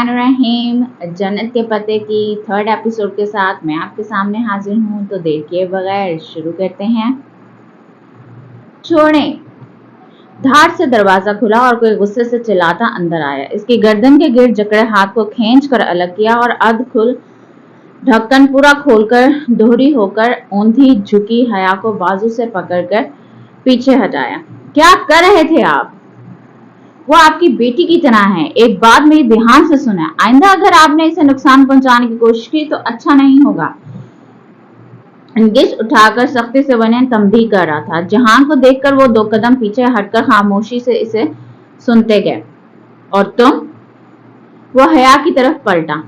बिस्मिल्लाहिर्रहमानिर्रहीम। जन्नत के पते की 3rd एपिसोड के साथ मैं आपके सामने हाजिर हूँ। तो देर किए बगैर शुरू करते हैं। छोड़ें। धार से दरवाजा खुला और कोई गुस्से से चिल्लाता अंदर आया। इसकी गर्दन के गिर्द जकड़े हाथ को खींच कर अलग किया और अध खुल ढक्कन पूरा खोलकर दोहरी होकर औंधी झुकी हया को बाजू से पकड़कर पीछे हटाया। क्या कर रहे थे आप? वो आपकी बेटी की तरह है। एक बात मेरी ध्यान से सुना, आइंदा अगर आपने इसे नुकसान पहुंचाने की कोशिश की तो अच्छा नहीं होगा। गिच उठाकर सख्ती से बने तंबीह कर रहा था। जहान को देखकर वो 2 कदम पीछे हटकर खामोशी से इसे सुनते गए। और तुम? वो हया की तरफ पलटा,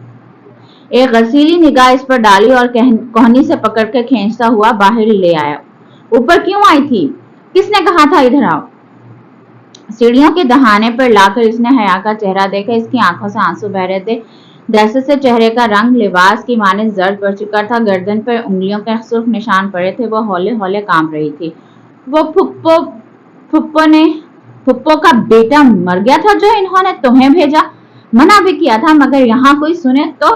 एक गसीली निगाह इस पर डाली और कोहनी से पकड़कर खींचता हुआ बाहर ले आया। ऊपर क्यों आई थी? किसने कहा था इधर आओ? सीढ़ियों के दहाने पर लाकर इसने हया का चेहरा देखा। इसकी आंखों से आंसू बह रहे थे। दहशत से चेहरे का रंग लिबास की माने जर्द पड़ चुका था। गर्दन पर उंगलियों के सुर्ख निशान पड़े थे। वो हौले हौले कांप रही थी। वो फुप्पो का बेटा मर गया था जो इन्होंने तुम्हें भेजा। मना भी किया था मगर यहाँ कोई सुने तो।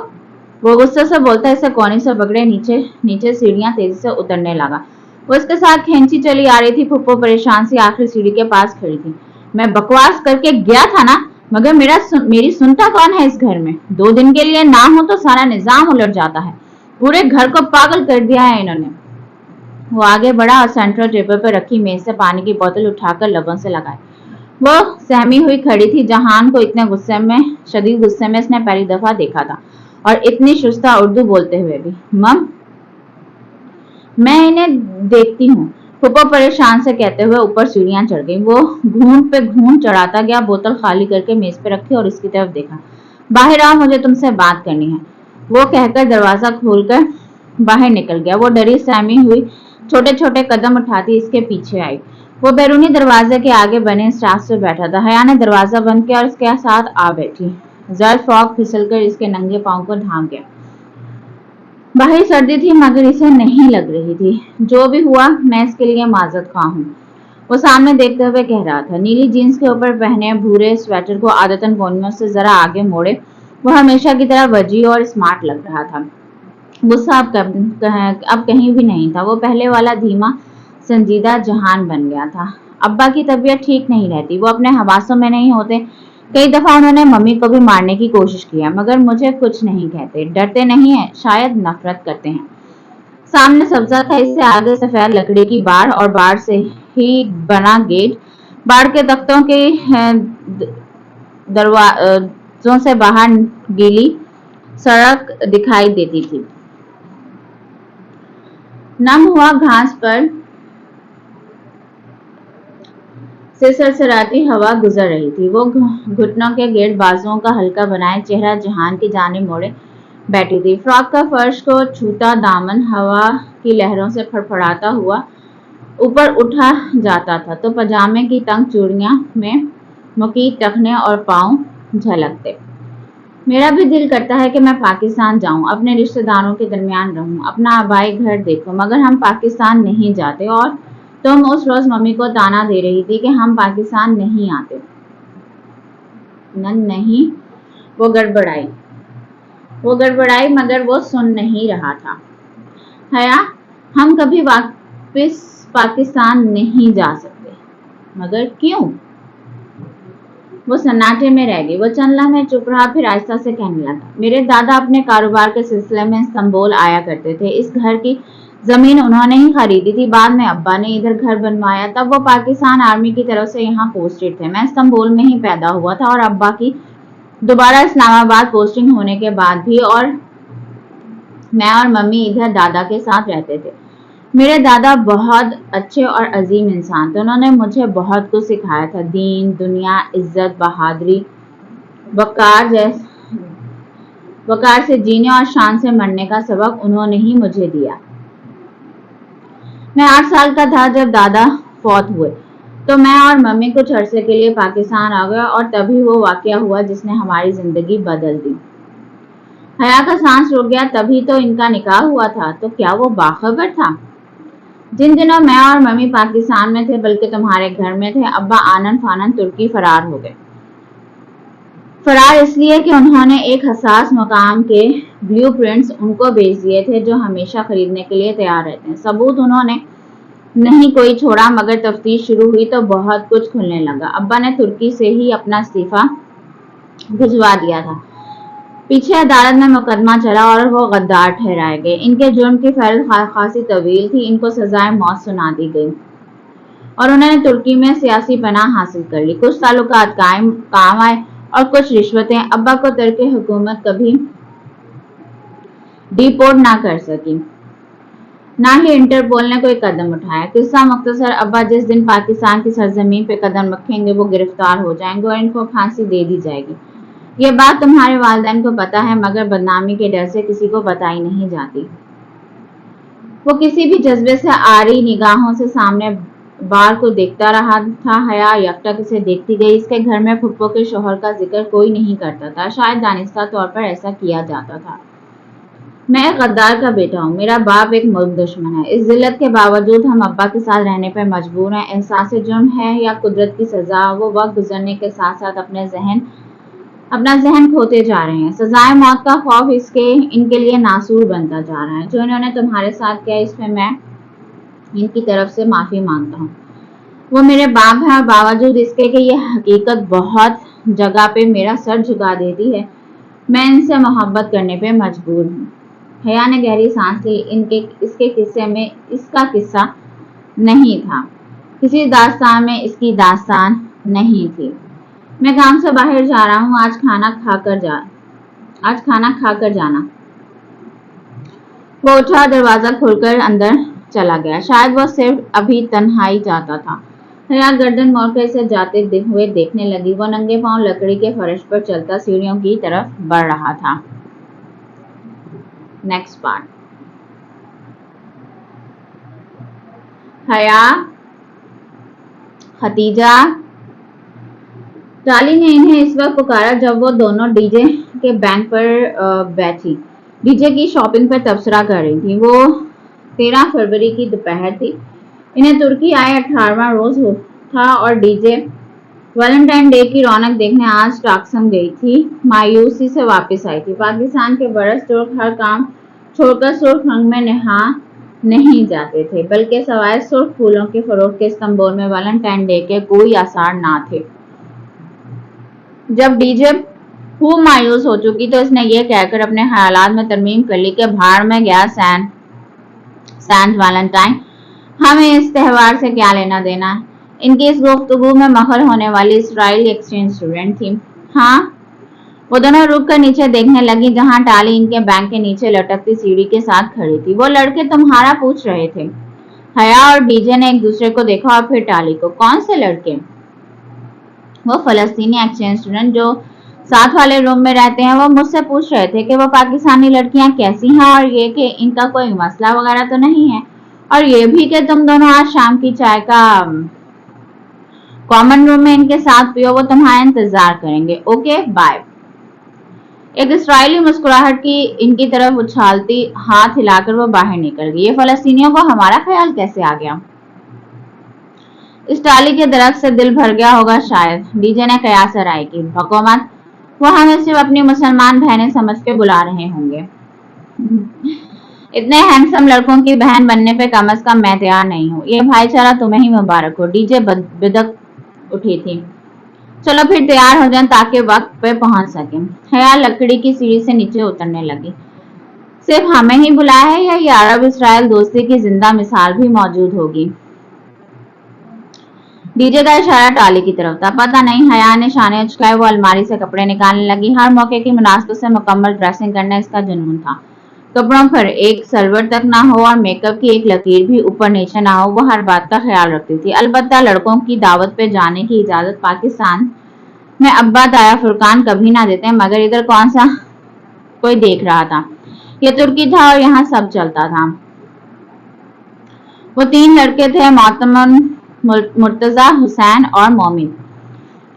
वो गुस्से से बोलता इसे कोने से पकड़े नीचे सीढ़ियां तेजी से उतरने लगा। वो इसके साथ खींची चली आ रही थी। फुप्पो परेशान सी आखिरी सीढ़ी के पास खड़ी थी। मैं बकवास करके गया था ना, मगर मेरी सुनता कौन है इस घर में? 2 दिन के लिए ना हो तो सारा निजाम उलट जाता है। पूरे घर को पागल कर दिया है इन्होंने। वो आगे बढ़ा और सेंट्रल टेबल पर रखी मेज से पानी की बोतल उठाकर लबों से लगाई। वो सहमी हुई खड़ी थी। जहान को इतने शदीद गुस्से में इसने पहली दफा देखा था, और इतनी शुस्ता उर्दू बोलते हुए भी। मम, मैं इन्हें देखती हूँ, फुप्पो परेशान से कहते हुए ऊपर सीढ़ियां चढ़ गई। वो घूंट पे घूंट चढ़ाता गया। बोतल खाली करके मेज पे रखी और इसकी तरफ देखा। बाहर आओ, मुझे तुमसे बात करनी है। वो कहकर दरवाजा खोलकर बाहर निकल गया। वो डरी सहमी हुई छोटे छोटे कदम उठाती इसके पीछे आई। वो बैरूनी दरवाजे के आगे बने स्टाफ से बैठा था। हया ने दरवाजा बंद किया और इसके साथ आ बैठी। जर्द फ्रॉक फिसलकर इसके नंगे पांव को ढांक गया। बाहर सर्दी थी मगर इसे नहीं लग रही थी। जो भी हुआ मैं इसके लिए माजरत खा हूँ, वो सामने देखते हुए कह रहा था। नीली जीन्स के ऊपर पहने भूरे स्वेटर को आदतन कोहनियों से जरा आगे मोड़े वो हमेशा की तरह वजी और स्मार्ट लग रहा था। गुस्सा अब कहीं भी नहीं था। वो पहले वाला धीमा संजीदा जहान बन गया था। अब्बा की तबीयत ठीक नहीं रहती। वो अपने हवासों में नहीं होते। कई दफा उन्होंने मम्मी को भी मारने की कोशिश किया मगर मुझे कुछ नहीं कहते। डरते नहीं है, शायद नफरत करते हैं। सामने सब्जा था। इससे आगे सफेद लकड़ी की बाड़ और बाड़ से ही बना गेट। बाड़ के तख्तों के दरवाजों से बाहर गीली सड़क दिखाई देती थी। नम हुआ घास पर से सरसराती हवा गुजर रही थी। वो घुटनों के गिर्द बाजुओं का हल्का बनाए चेहरा जहान की जानिब मोड़े बैठी थी। फ्रॉक का फर्श को छूता दामन हवा की लहरों से फड़फड़ाता हुआ ऊपर उठा जाता था तो पजामे की तंग चूड़ियां में मुकीत टखने और पांव झलकते। मेरा भी दिल करता है कि मैं पाकिस्तान जाऊं, अपने रिश्तेदारों के दरमियान रहूं, अपना आबाई घर देखूं, मगर हम पाकिस्तान नहीं जाते। और तुम उस रोज मम्मी को ताना दे रही थी कि हम पाकिस्तान नहीं आते। नहीं, वो गड़बड़ाई मगर वो सुन नहीं रहा था। हया, हम कभी वापस पाकिस्तान नहीं जा सकते। मगर क्यों? वो सन्नाटे में रह गई। वो चंद लम्हे चुप रहा, फिर आहिस्ता से कहने लगा, मेरे दादा अपने कारोबार के सिलसिले में इस्तांबुल आया करते थे। इस घर की जमीन उन्होंने ही खरीदी थी। बाद में अब्बा ने इधर घर बनवाया। तब वो पाकिस्तान आर्मी की तरफ से यहाँ पोस्टेड थे। मैं इस्तांबुल में ही पैदा हुआ था और अब्बा की दोबारा इस्लामाबाद पोस्टिंग होने के बाद भी और मैं और मम्मी इधर दादा के साथ रहते थे। मेरे दादा बहुत अच्छे और अजीम इंसान थे। उन्होंने मुझे बहुत कुछ सिखाया था। दीन, दुनिया, इज्जत, बहादुरी, वकार से जीने और शान से मरने का सबक उन्होंने ही मुझे दिया। मैं 8 साल का था जब दादा फौत हुए तो मैं और मम्मी कुछ अरसे के लिए पाकिस्तान आ गए और तभी वो वाकया हुआ जिसने हमारी जिंदगी बदल दी। हया का सांस रुक गया। तभी तो इनका निकाह हुआ था। तो क्या वो बाखबर था? जिन दिनों मैं और मम्मी पाकिस्तान में थे बल्कि तुम्हारे घर में थे, अब्बा आनन फानन तुर्की फरार हो गए। फरार इसलिए कि उन्होंने एक हसास मकाम के ब्लूप्रिंट्स उनको भेज दिए थे जो हमेशा खरीदने के लिए तैयार रहते हैं। सबूत उन्होंने नहीं कोई छोड़ा, मगर तफ्तीश शुरू हुई तो बहुत कुछ खुलने लगा। अब्बा ने तुर्की से ही अपना इस्तीफा भिजवा दिया था। पीछे अदालत में मुकदमा चला और वो गद्दार ठहराए गए। इनके जुर्म की फहरिस्त खासी तवील थी। इनको सजाए मौत सुना दी गई और उन्होंने तुर्की में सियासी पनाह हासिल कर ली। कुछ ताल्लुकात काम आए और कुछ रिश्वतें अब्बा को तुर्की हुकूमत कभी डिपोर्ट ना कर सकी, ना ही इंटरपोल ने कोई कदम उठाया। किस्सा मुख्तसर, अब्बा जिस दिन पाकिस्तान की सरजमीन पे कदम रखेंगे वो गिरफ्तार हो जाएंगे और इनको फांसी दे दी जाएगी। ये बात तुम्हारे वालिदैन को पता है, मगर बदनामी के डर से किसी को बताई नहीं जाती। वो किसी भी जज्बे से आरी निगाहों से सामने बार को देखता रहा था। हया यकटक इसे देखती गई। इसके घर में फुप्पो के शोहर का जिक्र कोई नहीं करता था। शायद दानिस्ता तौर पर ऐसा किया जाता था। मैं एक गद्दार का बेटा हूँ। मेरा बाप एक मुल्क दुश्मन है। इस जिल्लत के बावजूद हम अब्बा के साथ रहने पर मजबूर हैं। एहसास जुर्म है या कुदरत की सजा, वो वक्त गुजरने के साथ साथ अपना जहन खोते जा रहे हैं। सजाए मौत का खौफ इनके लिए नासूर बनता जा रहा है। जो इन्होंने तुम्हारे साथ किया, इसमें मैं इनकी तरफ से माफी मांगता हूँ। वो मेरे बाप हैं और बावजूद इसके कि ये हकीकत बहुत जगह पे मेरा सर झुका देती है, मैं इनसे मोहब्बत करने पे मजबूर हूँ। हया ने गहरी सांस ली। इसके किस्से में इसका किस्सा नहीं था। किसी दास्तान में इसकी दास्तान नहीं थी। मैं काम से बाहर जा रहा हूँ। आज खाना खाकर जाना। वो उठा, दरवाजा खोलकर अंदर चला गया। शायद वो सिर्फ अभी तन्हाई जाता था। हया गर्दन मोड़कर इसे जाते हुए देखने लगी। वो नंगे पांव लकड़ी के फर्श पर चलता सीढ़ियों की तरफ बढ़ रहा था। Next part. हया, खतीजा, टाली ने इन्हें इस वक्त पुकारा जब वो दोनों डीजे के बैंक पर बैठी डीजे की शॉपिंग पर तबसरा कर रही थी। वो 13 फरवरी की दोपहर थी। इन्हें तुर्की आए 18वां रोज था और डीजे वैलेंटाइन डे की रौनक देखने आज टाक्सम गई थी। मायूसी से वापस आई थी। पाकिस्तान के बरस तुर्क हर काम छोड़कर सुर्ख रंग में नहा नहीं जाते थे, बल्कि सवाए सुर्ख फूलों के फरोख के इस्तांबुल में वैलेंटाइन डे के कोई आसार ना थे। जब डीजे खूब मायूस हो चुकी तो इसने ये कहकर अपने ख्यालात में तरमीम कर ली कि भाड़ में गया सैंट वैलेंटाइन, हमें इस त्यौहार से क्या लेना देना है। इनकी इस गुफ्तगू में मखल होने वाली इसराइली एक्सचेंज स्टूडेंट थी। हाँ, वो दोनों रुक कर नीचे देखने लगी जहां टाली इनके बैंक के नीचे लटकती सीढ़ी के साथ खड़ी थी। वो लड़के तुम्हारा पूछ रहे थे। हया और डीजे ने एक दूसरे को देखा और फिर टाली को। कौन से लड़के? वो फलस्तीनी एक्सचेंज स्टूडेंट जो साथ वाले रूम में रहते हैं। वो मुझसे पूछ रहे थे कि वो पाकिस्तानी लड़कियां कैसी हैं और ये कि इनका कोई मसला वगैरह तो नहीं है, और ये भी कि तुम दोनों आज शाम की चाय का कॉमन रूम में इनके साथ पियो। वो तुम्हारा इंतजार करेंगे। Okay, bye. एक इसराइली मुस्कुराहट की इनकी तरफ उछालती हाथ हिलाकर वो बाहर निकल गई। ये फलस्तीनियों को हमारा ख्याल कैसे आ गया? इस टाली के दरख्त से दिल भर गया होगा शायद। डीजे ने कयास राय की। भको मत, वो हमें सिर्फ अपनी मुसलमान बहनें समझ के बुला रहे होंगे। इतने हैंडसम लड़कों की बहन बनने पे कम से कम मैं तैयार नहीं हूँ। ये भाईचारा तुम्हें ही मुबारक हो। डीजे बिदक उठी थी। चलो फिर तैयार हो जाएं ताकि वक्त पे पहुंच सके। हया लकड़ी की सीढ़ी से नीचे उतरने लगी। सिर्फ हमें ही बुलाया है या ये अरब इसराइल दोस्ती की जिंदा मिसाल भी मौजूद होगी? डीजे का इशारा टाली की तरफ था। पता नहीं। हया ने शाने उचकाए। वो अलमारी से कपड़े निकालने लगी। हर मौके की मुनासिबत से मुकम्मल ड्रेसिंग करना इसका जुनून था। कपड़ों पर एक सलवर तक ना हो और मेकअप की एक लकीर भी ऊपर नीचे ना हो, वो हर बात का ख्याल रखती थी। अलबत्ता लड़कों की दावत पे जाने की इजाजत पाकिस्तान में अब्बा ताया फुरकान कभी ना देते, मगर इधर कौन सा कोई देख रहा था। ये तुर्की था और यहाँ सब चलता था। वो 3 लड़के थे, मोतमन, मुर्तजा, हुसैन और मोमिन।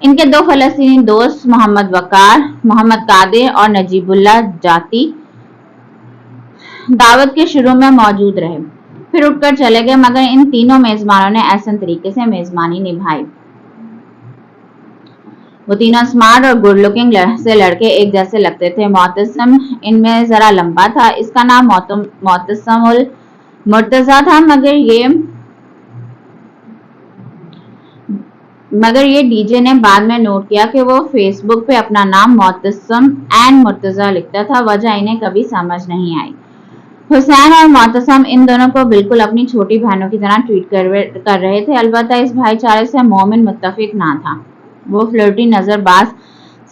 इनके 2 फलस्तीनी दोस्त मोहम्मद वकार, मोहम्मद कादिर और नजीबुल्लाह जाती दावत के शुरू में मौजूद रहे, फिर उठकर चले गए, मगर इन तीनों मेजबानों ने ऐसे तरीके से मेजबानी निभाई। वो तीनों स्मार्ट और गुड लुकिंग से लड़के एक जैसे लगते थे। मोहतसम इनमें जरा लंबा था। इसका नाम मोहतसमुल मुर्तजा था, मगर ये डीजे ने बाद में नोट किया कि वो फेसबुक पे अपना नाम मोहतसम एंड मुर्तजा लिखता था। वजह इन्हें कभी समझ नहीं आई। हुसैन और मोहतसम इन दोनों को बिल्कुल अपनी छोटी बहनों की तरह ट्रीट कर रहे थे। अलबत्ता इस भाईचारे से मोमिन मुत्तफिक ना था। वो फ्लर्टी नजरबाज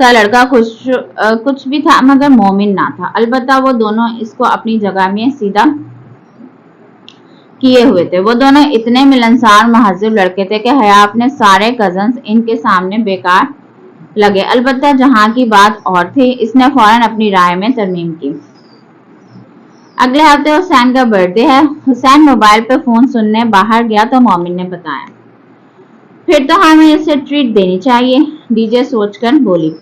सा लड़का कुछ भी था, मगर मोमिन ना था। अलबत्ता वो दोनों इसको अपनी जगह में सीधा किए हुए थे। वो दोनों इतने मिलनसार महज़िब लड़के थे कि हया अपने सारे कजन्स इनके सामने बेकार लगे। अलबत्ता जहां की बात और थी, इसने फौरन अपनी राय में तरमीम की। अगले हफ्ते हुसैन का बर्थडे है। हुसैन मोबाइल पे फोन सुनने बाहर गया तो मोमिन ने बताया, फिर तो हमें इसे ट्रीट देनी चाहिए, डीजे सोचकर बोली,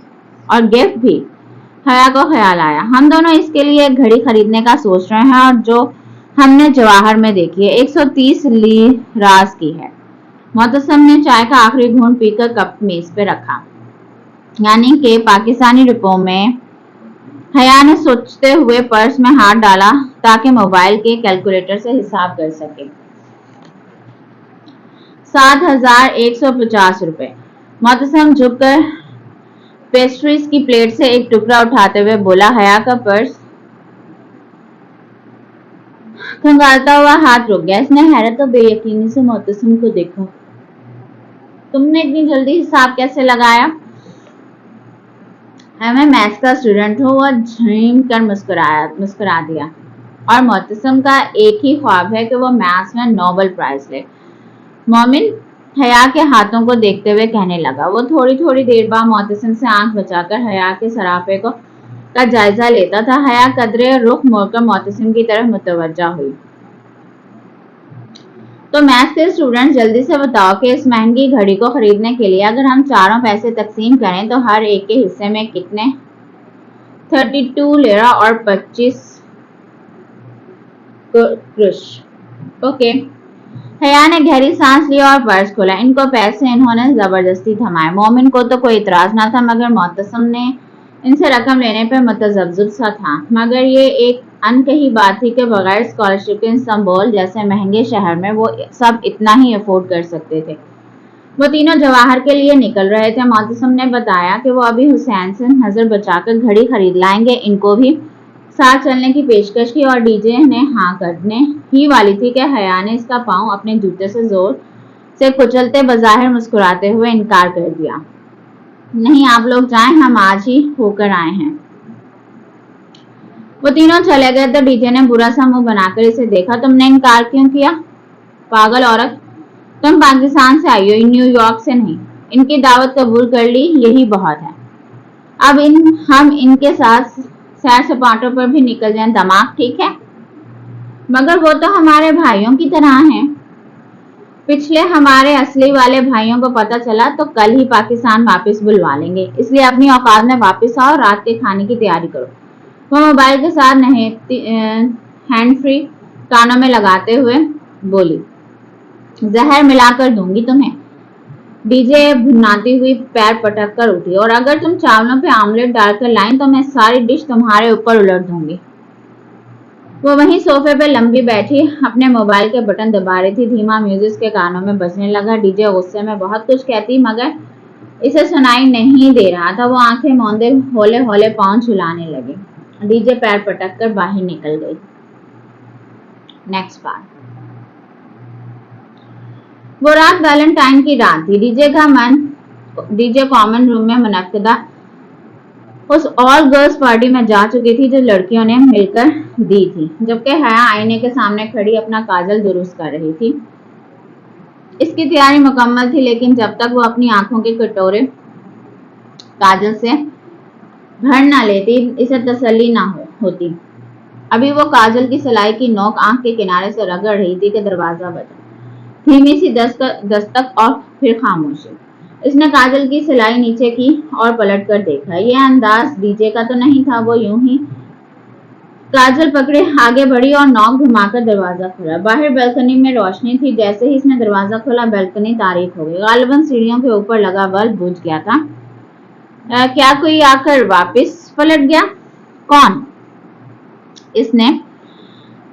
और गिफ्ट भी। हया को ख्याल आया, हम दोनों इसके लिए एक घड़ी खरीदने का सोच रहे हैं, और जो हमने जवाहर में देखी है 130 लीरास की है। मोहतसम ने चाय का आखिरी घूंट पीकर कप मेज पे रखा। यानी कि पाकिस्तानी रुपयों में। हया ने सोचते हुए पर्स में हाथ डाला ताकि मोबाइल के कैलकुलेटर से हिसाब कर सके। 7,150 रुपए। मोहतसम झुककर पेस्ट्रीज की प्लेट से एक टुकड़ा उठाते हुए बोला, हया का पर्स खंगालता हुआ हाथ रुक गया। इसने हैरत और बेयकीनी से मोहतसम को देखा। तुमने इतनी जल्दी हिसाब कैसे लगाया? मैं मैथ्स का स्टूडेंट हूँ। वह झीम कर मुस्कुरा दिया। और मोहतसम का एक ही ख्वाब है कि वो मैथ्स में नोबेल प्राइज ले। मोमिन हया के हाथों को देखते हुए कहने लगा। वो थोड़ी थोड़ी देर बाद मोहतसम से आंख बचाकर हया के सराफे का जायजा लेता था। हया कदरे रुख मोड़कर मोहतसम की तरफ मुतवज्जा हुई। तो मैथ्स के स्टूडेंट, जल्दी से बताओ कि इस महंगी घड़ी को खरीदने के लिए अगर हम चारों पैसे तकसीम करें तो हर एक के हिस्से में कितने? 32 लिरा और 25 क्रुश। ओके। हया ने गहरी सांस ली और पर्स खोला। इनको पैसे इन्होंने जबरदस्ती थमाए। मोमिन को तो कोई इतराज ना था, मगर मोहतसम ने इनसे रकम लेने पर मुतजब्जिब सा था। मगर ये एक अनकही बात थी कि बगैर स्कॉलरशिप के इस्तांबुल जैसे महंगे शहर में वो सब इतना ही अफोर्ड कर सकते थे। वो तीनों जवाहर के लिए निकल रहे थे। मोहतसम ने बताया कि वो अभी हुसैन से नजर बचाकर घड़ी खरीद लाएंगे। इनको भी साथ चलने की पेशकश की और डीजे ने हाँ करने ही वाली थी कि हया ने इसका पांव अपने जूते से जोर से कुचलते बज़ाहिर मुस्कुराते हुए इनकार कर दिया। नहीं, आप लोग जाएं, हम आज ही होकर आए हैं। वो तीनों चले गए तो डीजे ने बुरा सा मुंह बनाकर इसे देखा। तुमने इनकार क्यों किया? पागल औरत, तुम पाकिस्तान से आई हो, न्यूयॉर्क से नहीं। इनकी दावत कबूल कर ली, यही बहुत है। अब हम इनके साथ सैर सपाटों पर भी निकल जाएं, दिमाग ठीक है? मगर वो तो हमारे भाइयों की तरह हैं। पिछले हमारे असली वाले भाइयों को पता चला तो कल ही पाकिस्तान वापस बुलवा लेंगे, इसलिए अपनी औकात में वापस आओ, रात के खाने की तैयारी करो। वो मोबाइल के साथ हैंड फ्री कानों में लगाते हुए बोली, जहर मिलाकर दूंगी तुम्हें। डीजे भुनाती हुई पैर पटक कर उठी, और अगर तुम चावलों पे आमलेट डालकर लाएं तो मैं सारी डिश तुम्हारे ऊपर उलट दूंगी। वो वहीं सोफे पे लंबी बैठी अपने मोबाइल के बटन दबा रही थी। धीमा म्यूजिक के कानों में बजने लगा। डीजे गुस्से में बहुत कुछ कहती, मगर इसे सुनाई नहीं दे रहा था। वो आंखें मौंदे होले होले पांव झुलाने लगी। डीजे पैर पटक कर बाहर निकल गई। Next part. वो रात वैलेंटाइन की रात थी। डीजे कॉमन रूम में मुनक्किदा उस ऑल गर्ल्स पार्टी में जा चुकी थी जो लड़कियों ने मिलकर दी थी, जबकि हया आईने के सामने खड़ी अपना काजल दुरुस्त कर रही थी। इसकी तैयारी मुकम्मल थी, लेकिन जब तक वो अपनी आंखों के कटोरे काजल से भर ना लेती इसे तसल्ली ना होती। अभी वो काजल की सलाई की नोक आंख के किनारे से रगड़ रही थी कि दरवाजा बजा। धीमी सी दस्तक और फिर खामोशी। इसने काजल की सिलाई नीचे की और पलट कर देखा। यह अंदाज डीजे का तो नहीं था। वो यूं ही काजल पकड़े आगे बढ़ी और नॉक घुमाकर दरवाजा खोला। बाहर बैल्कनी में रोशनी थी। जैसे ही इसने दरवाजा खोला, बैल्कनी तारीक हो गई। गालिबन सीढ़ियों के ऊपर लगा बल्ब बुझ गया था। क्या कोई आकर वापस पलट गया? कौन? इसने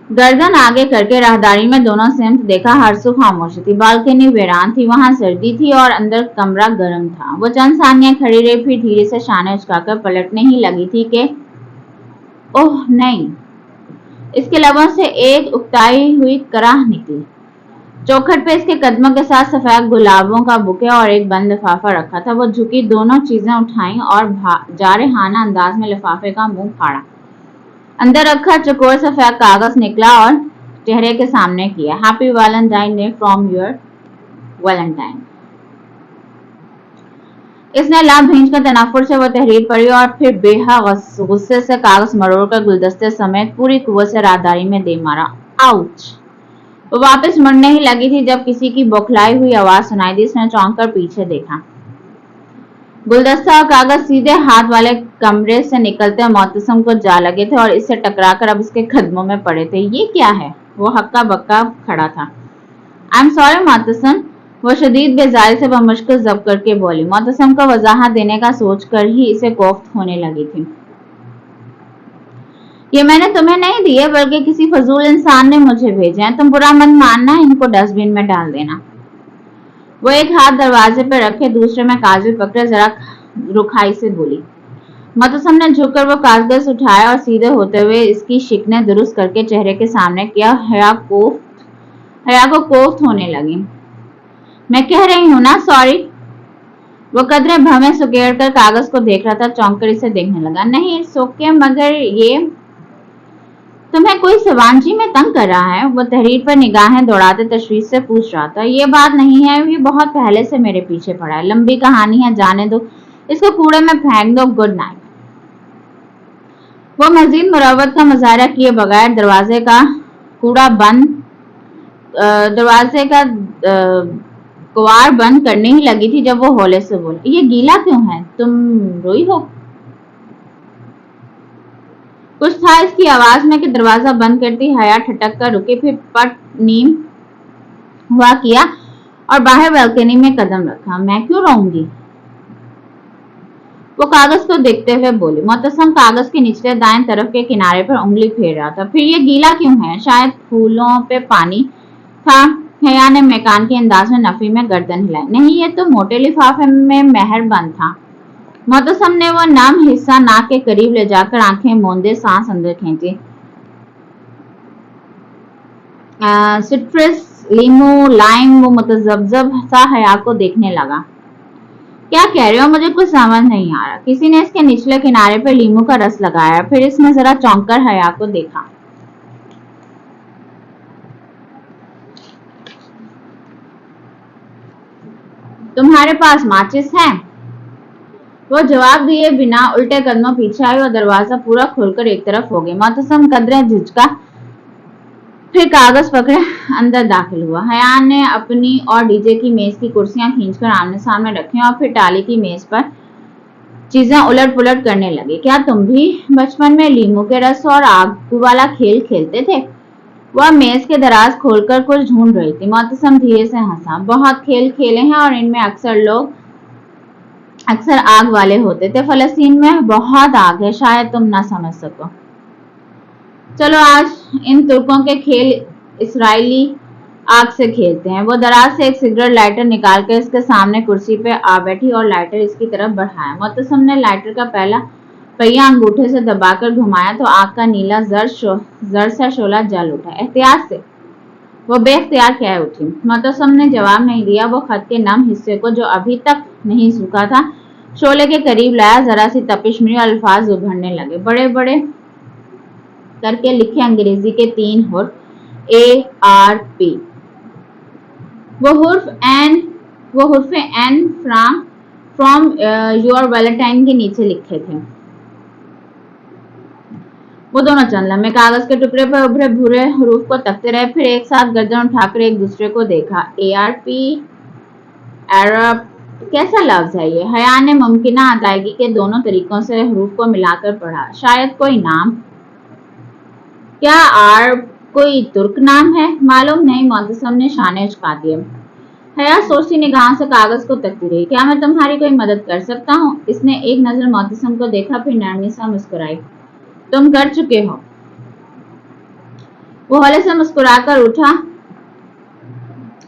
गर्दन आगे करके राहदारी में दोनों सिमत देखा। हर सू खामोशी थी, बालकनी वीरान थी, वहां सर्दी थी और अंदर कमरा गर्म था। वो चंद सानियां खड़ी रही, फिर धीरे से शाने उचकाकर पलटने ही लगी थी कि ओह नहीं। इसके लबों से एक उकताई हुई कराह निकली। चौखट पे इसके कदमों के साथ सफेद गुलाबों का बुके और एक बंद लिफाफा रखा था। वो झुकी, दोनों चीजें उठाई और जारहाना अंदाज में लिफाफे का मुंह फाड़ा। अंदर रखा चकोर सफेद कागज निकला और चेहरे के सामने किया। Happy Valentine day from your Valentine. इसने लाभ भींचकर तनाफुर से वो तहरीर पढ़ी और फिर बेहद गुस्से से कागज मरोड़कर गुलदस्ते समेत पूरी कुव्वत से राहदारी में दे मारा। आउच! वो वापस मुड़ने ही लगी थी जब किसी की बौखलाई हुई आवाज सुनाई दी। इसने चौंक कर पीछे देखा। गुलदस्ता और कागज सीधे हाथ वाले कमरे से निकलते मोहतसम को जा लगे थे और इससे टकराकर अब इसके कदमों में पड़े थे। ये क्या है? वो हक्का बक्का खड़ा था। आई एम सॉरी मोहतसम, वो शदीद बेजारी से बमुश्किल जब्त करके बोली। मोहतसम को वजाहत देने का सोचकर ही इसे कोफ्त होने लगी थी। ये मैंने तुम्हें नहीं दिए, बल्कि किसी फजूल इंसान ने मुझे भेजे हैं। तुम बुरा मत मानना, इनको डस्टबिन में डाल देना। वो एक हाथ दरवाजे पर रखे, दूसरे में कागज पकड़े जरा रुखाई से बोली। मोहतसम ने झुककर वो कागज उठाया और सीधे होते हुए इसकी शिकनें दुरुस्त करके चेहरे के सामने किया। हया को कोफ्त होने लगी। मैं कह रही हूं ना सॉरी। वो कदरे भवें सुकेड़ कर कागज को देख रहा था, चौंक कर इसे देखने लगा। नहीं इट्स ओके, मगर ये तुम्हें कोई सवांजी में तंग कर रहा है? वो तहरीर पर निगाहें दौड़ाते तशवीश से पूछ रहा था। ये बात नहीं है, ये बहुत पहले से मेरे पीछे पड़ा है। लंबी कहानी है, जाने दो, इसको कूड़े में फेंक दो। Good night. वो मजीद मुरव्वत का मुजाहरा किए बगैर दरवाजे का कुवाड़ बंद करने ही लगी थी जब वो हौले से बोली। ये गीला क्यों है? तुम रोई हो? कुछ था इसकी आवाज में कि दरवाजा बंद करती हया ठटक कर रुकी, फिर पट नीम हुआ किया और बाहर बालकनी में कदम रखा। मैं क्यों रोऊंगी? वो कागज को देखते हुए बोली। मोहतसम कागज के निचले दाएं तरफ के किनारे पर उंगली फेर रहा था। फिर ये गीला क्यों है? शायद फूलों पे पानी था। हया ने मेकान के अंदाज में नफी में गर्दन हिलाई। नहीं, ये तो मोटे लिफाफे में मेहर बंद था। मोहतसम ने वो नम हिस्सा नाक के करीब ले जाकर आंखें मूंदे सांस अंदर खींची। सिट्रस, लीमू, लाइम। वो मुतजब्जब सा हया को देखने लगा। क्या कह रहे हो? मुझे कुछ समझ नहीं आ रहा। किसी ने इसके निचले किनारे पर लीमू का रस लगाया। फिर इसने जरा चौंक कर हया को देखा। तुम्हारे पास माचिस है? वो जवाब दिए बिना उल्टे कदमों पीछे आई और दरवाजा पूरा खोलकर एक तरफ हो गई। मोहतसम कदरे झिझका, फिर कागज पकड़े अंदर दाखिल हुआ। हया ने अपनी और डीजे की मेज की कुर्सियां खींचकर आमने सामने रखी और फिर टाली की मेज पर चीजें उलट पुलट करने लगी। क्या तुम भी बचपन में लीमू के रस और आग वाला खेल खेलते थे? वह मेज के दराज खोलकर कुछ ढूंढ रही थी। मोहतसम धीरे से हंसा। बहुत खेल खेले हैं और इनमें अक्सर आग वाले होते थे। फलस्तीन में बहुत आग है, शायद तुम ना समझ सको। चलो आज इन तुर्कों के खेल इसराइली आग से खेलते हैं। वो दराज से एक सिगरेट लाइटर निकालकर इसके सामने कुर्सी पे आ बैठी और लाइटर इसकी तरफ बढ़ाया। मोहतसम ने लाइटर का पहला पहिया अंगूठे से दबाकर घुमाया तो आग का नीला जर सा शोला जल उठा। एहतियात से वो बेख्तियार कह उठी। मोहतसम ने जवाब नहीं दिया। वो खत के नम हिस्से को, जो अभी तक नहीं सूखा था, शोले के करीब लाया। जरा सी तपिश मिली और अल्फाज उभरने लगे। बड़े बड़े करके लिखे अंग्रेजी के 3 हुर्फ ARP। वो हुर्फ एन फ्रॉम योर वैलेंटाइन के नीचे लिखे थे। वो दोनों चंद लम्हे कागज के टुकड़े पर उभरे भूरे हरूफ को तकते रहे, फिर एक साथ गर्दन उठाकर एक दूसरे को देखा। ARP, अरब, कैसा लफ्ज है ये? हया ने मुमकिना अदायगी के दोनों तरीकों से हरूफ को मिलाकर पढ़ा। शायद कोई नाम? क्या कोई तुर्क नाम है? मालूम नहीं। मोहतसम ने शाने उचका दिए। हया सोचती निगाहों से कागज को तकती रही। क्या मैं तुम्हारी कोई मदद कर सकता हूँ? इसने एक नजर मोहतसम को देखा, फिर नरमी सा मुस्कुराई। तुम कर चुके हो। वो हौले से मुस्कुराकर उठा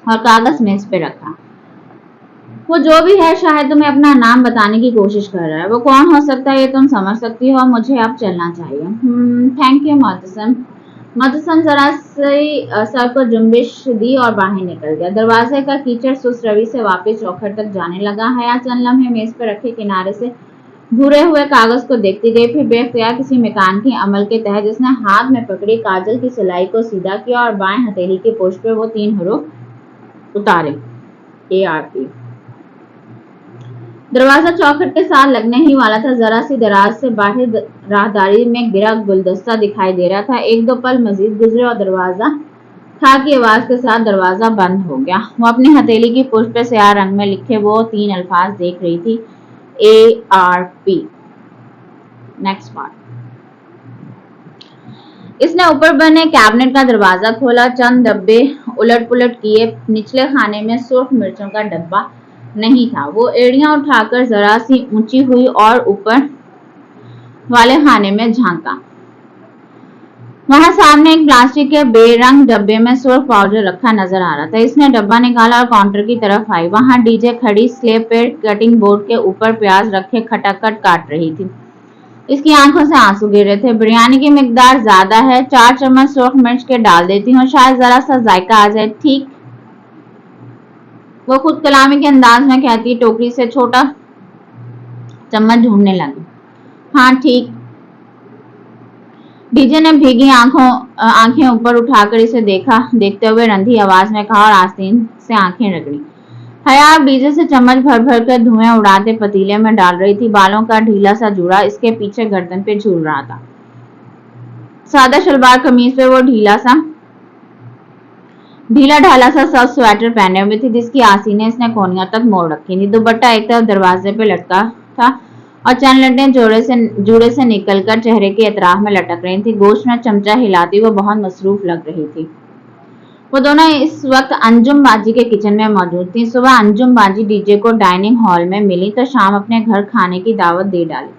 और कागज मेज पे रखा। वो जो भी है शायद तुम्हें अपना नाम बताने की कोशिश कर रहा है। वो कौन हो सकता है ये तुम समझ सकती हो। मुझे अब चलना चाहिए। Thank you मोहतसम। मोहतसम जरा से सर को जुम्बिश दी और बाहर निकल गया। दरवाजे का कीचड़ सुस्त रवि से वापस चौखट तक जाने लगा। हया चंद लम्हे मेज पर रखे किनारे से भूरे हुए कागज को देखती गई, फिर बेख्तियार किसी मैकेनिकी अमल के तहत जिसने हाथ में पकड़ी काजल की सिलाई को सीधा किया और बाएं हथेली की पोस्ट पे वो 3 हरूफ उतारे, ARP। दरवाजा चौखट के साथ लगने ही वाला था। जरा सी दराज से बाहर राहदारी में गिरा गुलदस्ता दिखाई दे रहा था। 1-2 पल मजीद गुजरे और दरवाजा था की आवाज के साथ दरवाजा बंद हो गया। वो अपनी हथेली की पुष्प पे स्याह रंग में लिखे वो 3 अल्फाज देख रही थी, ARP। Next part. इसने ऊपर बने कैबिनेट का दरवाजा खोला, चंद डब्बे उलट पुलट किए। निचले खाने में सुर्ख मिर्चों का डब्बा नहीं था। वो एड़ियां उठाकर जरा सी ऊंची हुई और ऊपर वाले खाने में झांका। वहां सामने एक प्लास्टिक के बेरंग डब्बे में सुर्ख पाउडर रखा नजर आ रहा था। इसने डब्बा निकाला और काउंटर की तरफ आई। वहां डीजे खड़ी स्लेब पे कटिंग बोर्ड के ऊपर प्याज रखे खटाखट काट रही थी। इसकी आंखों से आंसू गिर रहे थे। बिरयानी की मिकदार ज्यादा है, 4 चम्मच सुर्ख मिर्च के डाल देती हूँ, शायद जरा सा जायका आ जाए। ठीक, वो खुद कलामी के अंदाज में कहती टोकरी से छोटा चम्मच ढूंढने लगी। हाँ ठीक। डीजे ने भीगी आंखें ऊपर उठाकर इसे देखते हुए रंधी आवाज में कहा और आस्तीन से आंखें रगड़ी। हया डीजे से चम्मच भर भर कर धुएं उड़ाते पतीले में डाल रही थी। बालों का ढीला सा जूड़ा इसके पीछे गर्दन पे झूल रहा था। सादा शलवार कमीज पे वो ढीला ढाला सा सख्त स्वेटर पहने हुए थी, जिसकी आसीनें इसने कोहनियों तक मोड़ रखी थी। दुपट्टा एक तरफ दरवाजे पे लटका था और चंद लटें जूड़े से निकलकर चेहरे के अतराफ में लटक रही थी। गोश्त में चमचा हिलाती वो बहुत मसरूफ लग रही थी। वो दोनों इस वक्त अंजुम बाजी के किचन में मौजूद थी। सुबह अंजुम बाजी डीजे को डाइनिंग हॉल में मिली तो शाम अपने घर खाने की दावत दे डाली,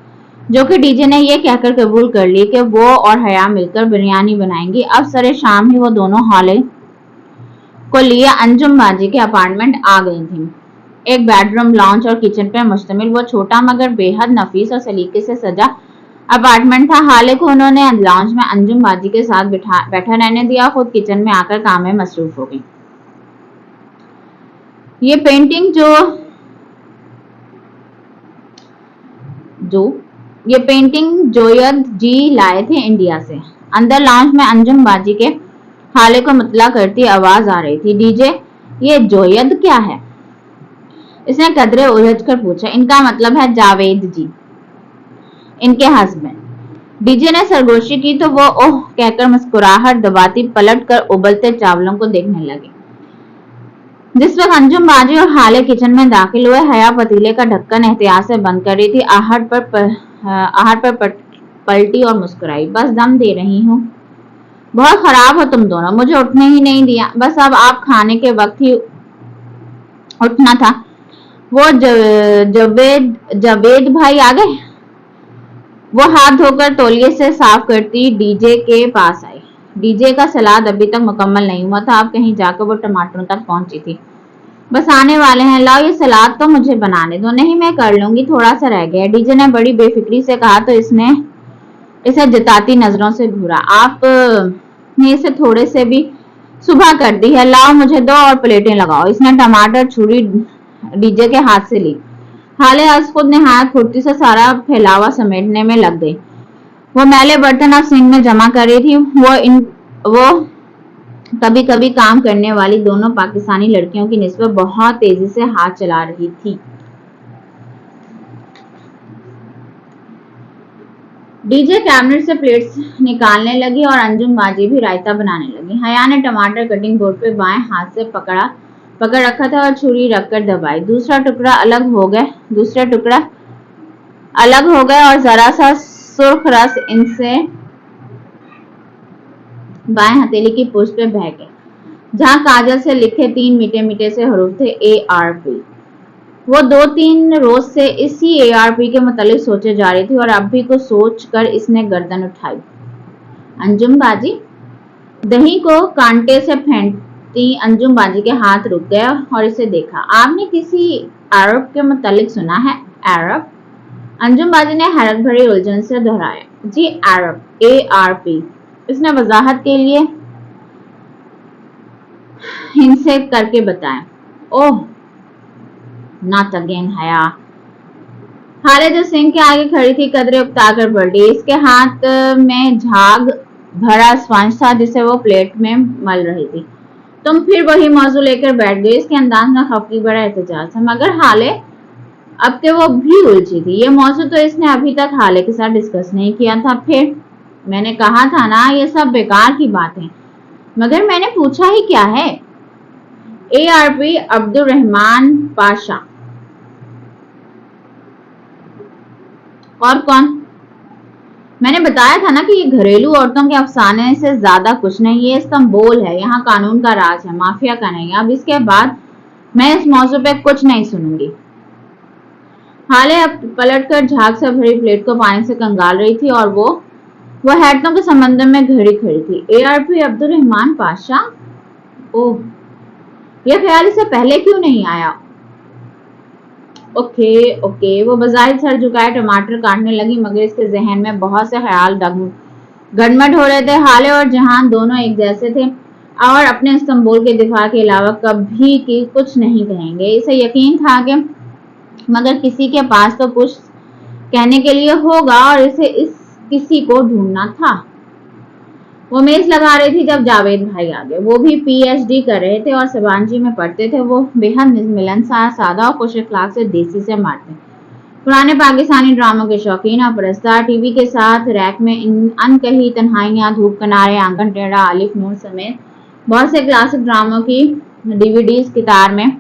जो कि डीजे ने यह कहकर कबूल कर ली कि वो और हया मिलकर बिरयानी बनाएंगी। अब सरे शाम ही वो दोनों हॉले को लिए अंजुम बाजी के अपार्टमेंट आ गई थी। एक बेडरूम, लॉन्च और किचन पर मुश्तमिल वो छोटा मगर बेहद नफीस और सलीके से सजा अपार्टमेंट था। हाले को उन्होंने लॉन्च में अंजुम बाजी के साथ बैठा रहने दिया, खुद किचन में आकर काम में मसरूफ हो गई। ये पेंटिंग जोयद जी लाए थे इंडिया से। अंदर लॉन्च में अंजुम बाजी के हाले को मुतला करती आवाज आ रही थी। डीजे, ये जोयद क्या है? इसने कदरे उलझ कर पूछा। इनका मतलब है जावेद जी, इनके हस्बैंड। डीजे ने सरगोशी की तो वो ओह कहकर मुस्कुराहट दबाती पलट कर उबलते चावलों को देखने लगी। जिस वक्त अंजुम बाजी और हाले किचन में दाखिल हुए, हया पतीले का ढक्कन एहतियात से बंद कर रही थी। आहट पर पलटी और मुस्कुराई। बस दम दे रही हूँ। बहुत खराब हो तुम दोनों, मुझे उठने ही नहीं दिया। बस अब आप खाने के वक्त ही उठना था। वो जवेद भाई आ गए। वो हाथ धोकर तौलिए से साफ करती डीजे के पास आई। डीजे का सलाद अभी तक मुकम्मल नहीं हुआ था। अब कहीं जाकर वो टमाटरों तक पहुंची थी। बस आने वाले हैं, लाओ ये सलाद तो मुझे बनाने दो। नहीं, मैं कर लूंगी, थोड़ा सा रह गया। डीजे ने बड़ी बेफिक्री से कहा तो इसने इसे जताती नजरों से घूरा। आप ने इसे थोड़े से भी सुबह कर दी है, लाओ मुझे दो और प्लेटें लगाओ। इसने टमाटर छुरी डीजे के हाथ से ली। हाले आज खुद नहायत फुर्ती से सारा फैलावा समेटने में लग गई। वो मैले बर्तन अब सिंक में जमा कर रही थी। वो कभी कभी काम करने वाली दोनों पाकिस्तानी लड़कियों की निस्बत बहुत तेजी से हाथ चला रही थी। डीजे कैबिनेट से प्लेट्स निकालने लगी और अंजुम बाजी भी रायता बनाने लगी। हया ने टमाटर कटिंग बोर्ड पे बाएं हाथ से पकड़ रखा था और छुरी रखकर दबाई। दूसरे टुकड़ा अलग हो गए और जरा सा सुर्ख रस इनसे बाएं हथेली की पुष्ट पे बह गए। जहां काजल से लिखे 3 मीठे मीठे से हरूफ थे ARP। वो 2-3 रोज से इसी ARP के मुतालिक सोचे जा रही थी और अब भी कुछ सोच कर इसने गर्दन उठाई। अंजुम बाजी, दही को कांटे से फेंटती अंजुम बाजी के हाथ रुक गया और इसे देखा। आपने किसी अरब के मुतालिक सुना है? अरब? अंजुम बाजी ने हैरत भरी उलझन से दोहराया। जी अरब, ARP। इसने वजाहत के लिए हिंसे करके बताया। ओह नॉट अगेन हया। हाले जो सिंह के आगे खड़ी थी कदरे उकताकर पलटी। इसके हाथ में झाग भरा स्पंज था जिसे वो प्लेट में मल रही थी। तुम फिर वही मौजू लेकर बैठ गई। इसके अंदाज में खफगी बड़ा एहतजाज था, मगर हाले अब के वो भी उलझी थी। ये मौजू तो इसने अभी तक हाले के साथ डिस्कस नहीं किया था। फिर मैंने कहा था ना ये सब बेकार की बात है। मगर मैंने पूछा ही क्या है? ARP अब्दुल रहमान पाशा। और कौन? मैंने बताया था ना कि ये घरेलू औरतों के अफसाने से ज्यादा कुछ नहीं। ये इस्तांबुल है, यहाँ कानून का राज है, माफिया का नहीं। अब इसके बाद मैं इस मौजू पे कुछ नहीं सुनूंगी। हाले अब पलटकर झाग से भरी प्लेट को पानी से कंगाल रही थी और वो हैरतों के समंदर में घड़ी खड़ी थी। ARP अब्दुल रहमान पाशा? ओह, यह ख्याल इसे पहले क्यों नहीं आया? ओके। वो बजाय सर झुकाए टमाटर काटने लगी, मगर इसके जहन में बहुत से ख्याल गड़मड़ हो रहे थे। हाले और जहान दोनों एक जैसे थे और अपने इस्तांबुल के दिफा के अलावा कभी की कुछ नहीं कहेंगे। इसे यकीन था कि मगर किसी के पास तो कुछ कहने के लिए होगा और इसे इस किसी को ढूंढना था। वो मेज लगा रही थी जब जावेद भाई आ गए। वो भी PhD कर रहे थे और सबानजी में पढ़ते थे। वो बेहद मिलनसार, सादा और खुश अखलाक से देसी से मारते, पुराने पाकिस्तानी ड्रामों के शौकीन और परस्तार, टीवी के साथ रैक में अनकही तन्हाइयां, धूप किनारे, आंगन टेढ़ा, आलिफ नूर समेत बहुत से क्लासिक ड्रामों की DVDs कितार में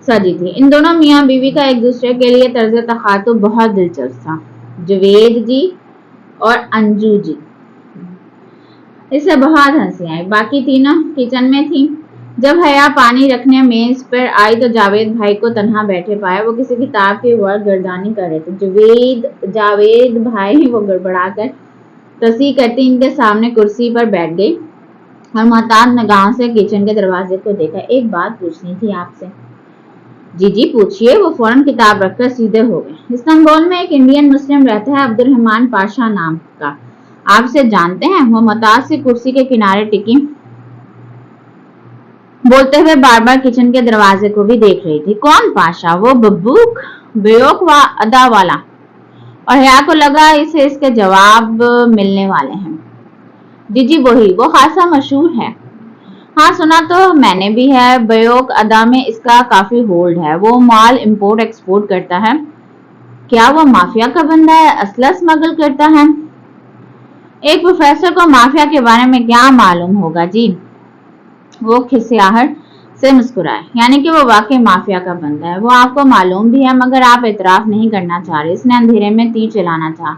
सजी थी। इन दोनों मियाँ बीवी का एक दूसरे के लिए तर्ज तखातुब बहुत दिलचस्प था। जवेद जी और अंजू जी। इसे बहुत हंसी आई। बाकी तीनों किचन में थी। जब हया पानी रखने मेज पर आई तो जावेद भाई को तन्हा बैठे पाया। वो किसी किताब के वर्ड गर्दानी कर रहे थे। जावेद भाई वो गड़बड़ाकर तसी करती इनके सामने कुर्सी पर बैठ गई और मोहताज निगाहों से किचन के दरवाजे को देखा। एक बात पूछनी थी आपसे। जी पूछिए। वो फौरन किताब रखकर सीधे हो गए। इस्तांबुल में एक इंडियन मुस्लिम रहता है अब्दुल रहमान पाशा नाम का, आपसे जानते हैं? वो मुमताज से कुर्सी के किनारे टिकी बोलते हुए बार बार किचन के दरवाजे को भी देख रही थी। कौन पाशा? वो बब्बूक बेयोक व अदा वाला। और हया को लगा इसे इसके जवाब मिलने वाले हैं। जी वही। वो खासा मशहूर है। हाँ सुना तो मैंने भी है। बेयोक अदा में इसका काफी होल्ड है। वो माल इंपोर्ट एक्सपोर्ट करता है। क्या वो माफिया का बंदा है? असला स्मगल करता है? एक प्रोफेसर को माफिया के बारे में क्या मालूम होगा जी? वो खिसियाहट से मुस्कुराए। यानी कि वो वाकई माफिया का बंदा है। वो आपको मालूम भी है मगर आप इतराफ नहीं करना चाह रहे। इसने अंधेरे में तीर चलाना चाहा।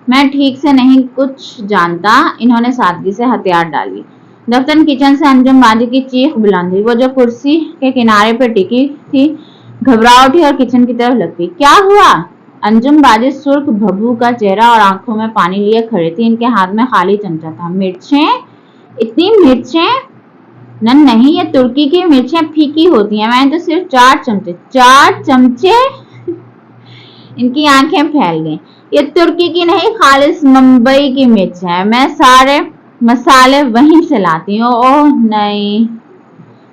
मैं ठीक से नहीं कुछ जानता। इन्होंने सादगी से हथियार डाली। दफ्तर किचन से अंजुम बाजी की चीख बुलंद हुई। वो जो कुर्सी के किनारे पर टिकी थी घबरा उठी और किचन की तरफ लग गई। क्या हुआ? अंजुम बाजी सुर्ख भब्बू का चेहरा और आंखों में पानी लिए खड़ी थी। इनके हाथ में खाली चमचा था। मिर्चें? इतनी मिर्चें? नहीं, ये तुर्की की मिर्चें फीकी होती हैं। मैंने तो सिर्फ 4 चमचे। इनकी आंखें फैल गईं। ये तुर्की की नहीं, खालिस मुंबई की मिर्च है। मैं सारे मसाले वहीं से लाती हूँ। ओह नहीं।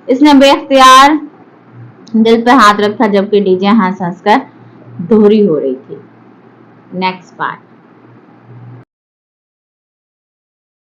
इसने बेख्तियार दिल पे हाथ रखा जबकि डीजे हंस हंस कर दोहरी हो रही थी। Next part.